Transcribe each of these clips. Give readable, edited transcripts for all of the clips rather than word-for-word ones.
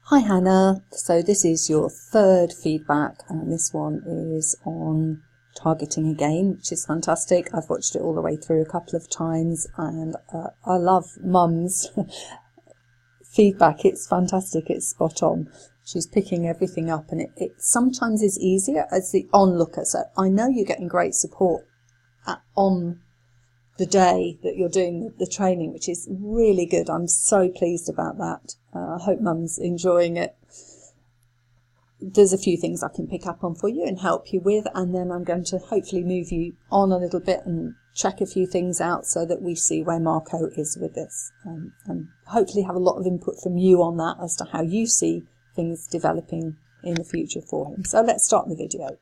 Hi Hannah, so this is your third feedback and this one is on targeting again, which is fantastic. I've watched it all the way through a couple of times and I love Mum's feedback. It's fantastic, it's spot on. She's picking everything up and it sometimes is easier as the onlooker. So I know you're getting great support on the day that you're doing the training, which is really good. I'm so pleased about that. I hope Mum's enjoying it. There's a few things I can pick up on for you and help you with, and then I'm going to hopefully move you on a little bit and check a few things out so that we see where Marco is with this, and hopefully have a lot of input from you on that as to how you see things developing in the future for him. So let's start the video.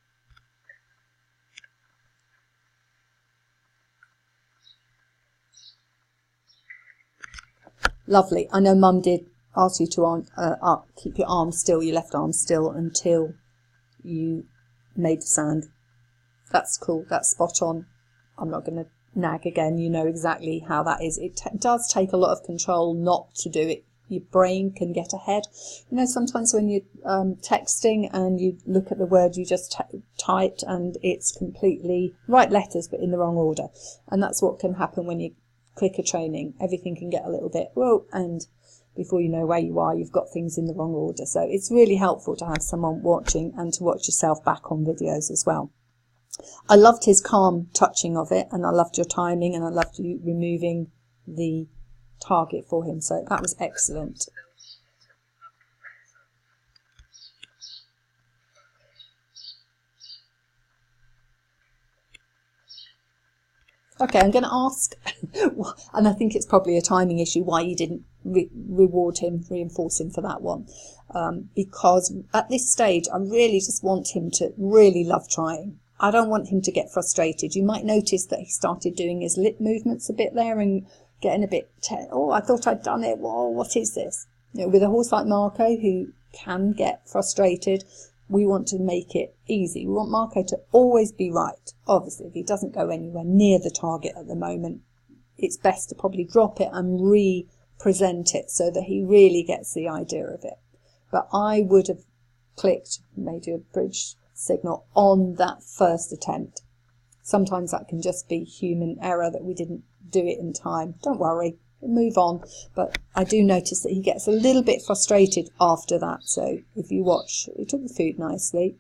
Lovely. I know Mum did ask you to keep your arm still, your left arm still, until you made the sound. That's cool. That's spot on. I'm not going to nag again. You know exactly how that is. It does take a lot of control not to do it. Your brain can get ahead. You know, sometimes when you're texting and you look at the word you just typed and it's completely right letters but in the wrong order. And that's what can happen when you clicker training. Everything can get a little bit whoa, and before you know where you are, you've got things in the wrong order. So it's really helpful to have someone watching and to watch yourself back on videos as well. I loved his calm touching of it, and I loved your timing, and I loved you removing the target for him. So that was excellent. Okay, I'm going to ask, and I think it's probably a timing issue, why you didn't reinforce him for that one. Because at this stage, I really just want him to really love trying. I don't want him to get frustrated. You might notice that he started doing his lip movements a bit there and getting a bit, oh, I thought I'd done it. Whoa, what is this? You know, with a horse like Marco, who can get frustrated, we want to make it easy. We want Marco to always be right. Obviously, if he doesn't go anywhere near the target at the moment, it's best to probably drop it and re-present it so that he really gets the idea of it. But I would have clicked, made you a bridge signal on that first attempt. Sometimes that can just be human error that we didn't do it in time. Don't worry. Move on, but I do notice that he gets a little bit frustrated after that. So if you watch, he took the food nicely,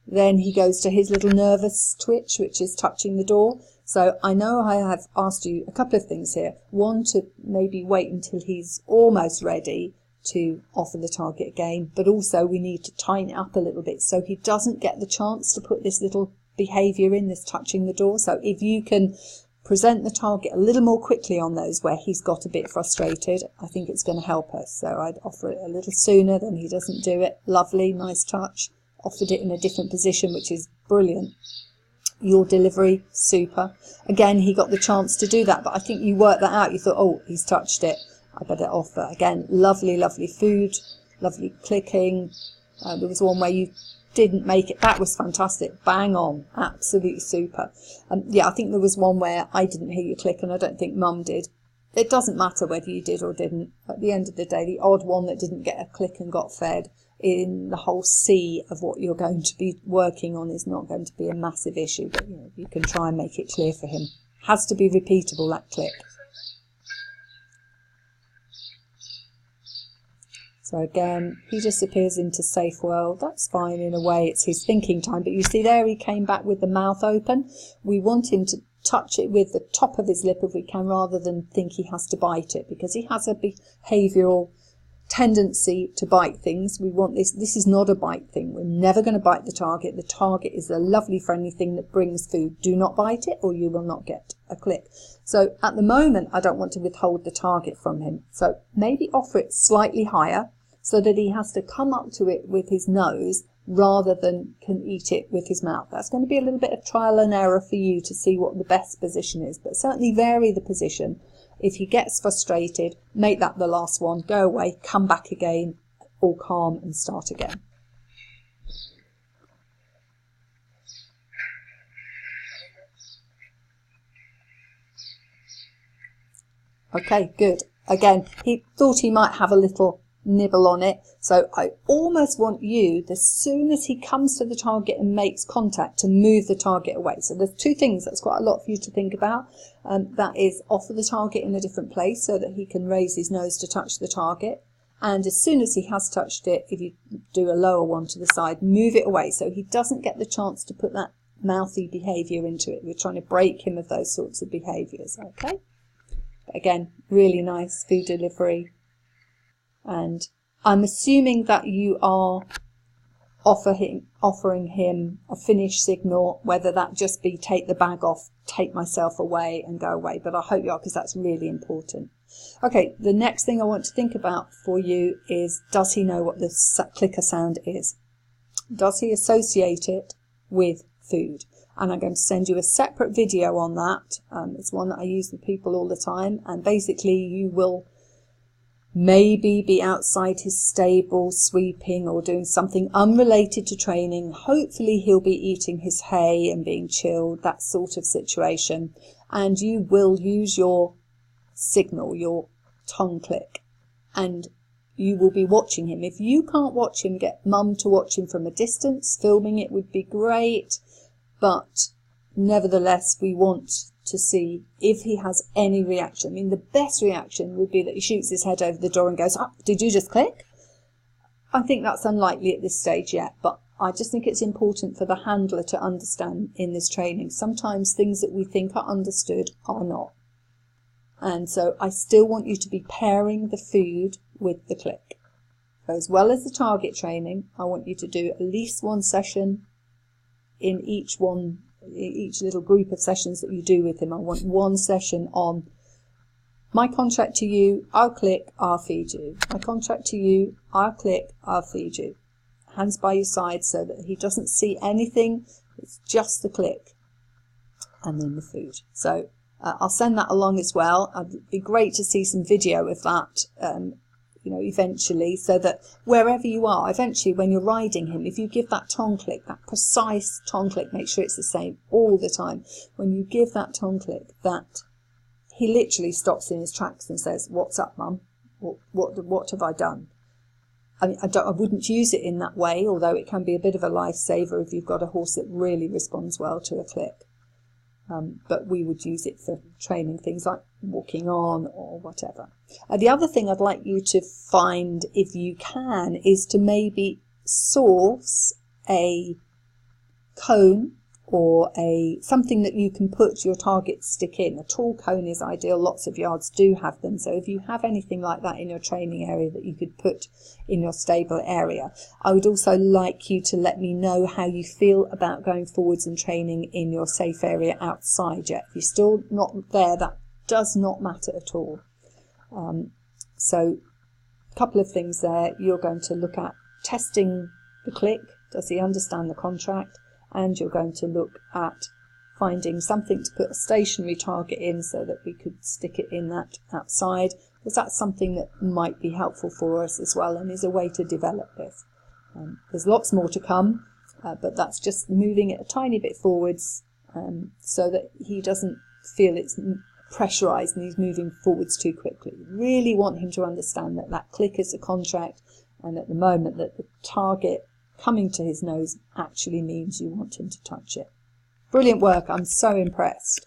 then he goes to his little nervous twitch, which is touching the door. So I know I have asked you a couple of things here. One, to maybe wait until he's almost ready to offer the target again, but also we need to tighten it up a little bit so he doesn't get the chance to put this little behavior in, this touching the door. So if you can present the target a little more quickly on those where he's got a bit frustrated, I think it's going to help us. So I'd offer it a little sooner than he doesn't do it. Lovely, nice touch. Offered it in a different position, which is brilliant. Your delivery, super. Again, he got the chance to do that, but I think you worked that out. You thought, oh, he's touched it, I better offer. Again, lovely, lovely food, lovely clicking. There was one where you didn't make it. That was fantastic. Bang on. Absolutely super. Yeah, I think there was one where I didn't hear you click and I don't think Mum did. It doesn't matter whether you did or didn't. At the end of the day, the odd one that didn't get a click and got fed in the whole sea of what you're going to be working on is not going to be a massive issue. But you know, you can try and make it clear for him. Has to be repeatable, that click. So again, he disappears into safe world. That's fine in a way. It's his thinking time. But you see there, he came back with the mouth open. We want him to touch it with the top of his lip if we can, rather than think he has to bite it, because he has a behavioural tendency to bite things. We want this. This is not a bite thing. We're never going to bite the target. The target is a lovely, friendly thing that brings food. Do not bite it or you will not get a click. So at the moment, I don't want to withhold the target from him. So maybe offer it slightly higher, so that he has to come up to it with his nose rather than can eat it with his mouth. That's going to be a little bit of trial and error for you to see what the best position is, but certainly vary the position. If he gets frustrated, make that the last one, go away, come back again, all calm and start again. Okay, good. Again, he thought he might have a little nibble on it. So I almost want you, as soon as he comes to the target and makes contact, to move the target away. So there's two things, that's quite a lot for you to think about. That is, offer the target in a different place so that he can raise his nose to touch the target. And as soon as he has touched it, if you do a lower one to the side, move it away so he doesn't get the chance to put that mouthy behaviour into it. We're trying to break him of those sorts of behaviours, okay? But again, really nice food delivery. And I'm assuming that you are offering him a finish signal, whether that just be take the bag off, take myself away and go away. But I hope you are, because that's really important. Okay, the next thing I want to think about for you is, does he know what the clicker sound is? Does he associate it with food? And I'm going to send you a separate video on that. It's one that I use with people all the time. And basically you will maybe be outside his stable sweeping or doing something unrelated to training. Hopefully he'll be eating his hay and being chilled, that sort of situation. And you will use your signal, your tongue click, and you will be watching him. If you can't watch him, get mum to watch him from a distance. Filming it would be great, but nevertheless we want to see if he has any reaction. I mean, the best reaction would be that he shoots his head over the door and goes, "Oh, did you just click?" I think that's unlikely at this stage yet, but I just think it's important for the handler to understand in this training. Sometimes things that we think are understood are not. And so I still want you to be pairing the food with the click. So as well as the target training, I want you to do at least one session in each little group of sessions that you do with him. I want one session on my contract to you, I'll click, I'll feed you. My contract to you, I'll click, I'll feed you. Hands by your side so that he doesn't see anything. It's just the click and then the food. So I'll send that along as well. It'd be great to see some video of that, eventually, so that wherever you are, eventually when you're riding him, if you give that tongue click, that precise tongue click, make sure it's the same all the time. When you give that tongue click, that he literally stops in his tracks and says, "What's up, Mum? What have I done?" I mean, I wouldn't use it in that way, although it can be a bit of a lifesaver if you've got a horse that really responds well to a click. But we would use it for training things like walking on or whatever. The other thing I'd like you to find, if you can, is to maybe source a cone or something that you can put your target stick in. A tall cone is ideal. Lots of yards do have them. So if you have anything like that in your training area that you could put in your stable area. I would also like you to let me know how you feel about going forwards and training in your safe area outside yet. If you're still not there, that does not matter at all. So a couple of things there. You're going to look at testing the click. Does he understand the contract? And you're going to look at finding something to put a stationary target in so that we could stick it in that outside, because that's something that might be helpful for us as well and is a way to develop this. There's lots more to come, but that's just moving it a tiny bit forwards so that he doesn't feel it's pressurised and he's moving forwards too quickly. Really want him to understand that that click is a contract, and at the moment that the target coming to his nose actually means you want him to touch it. Brilliant work. I'm so impressed.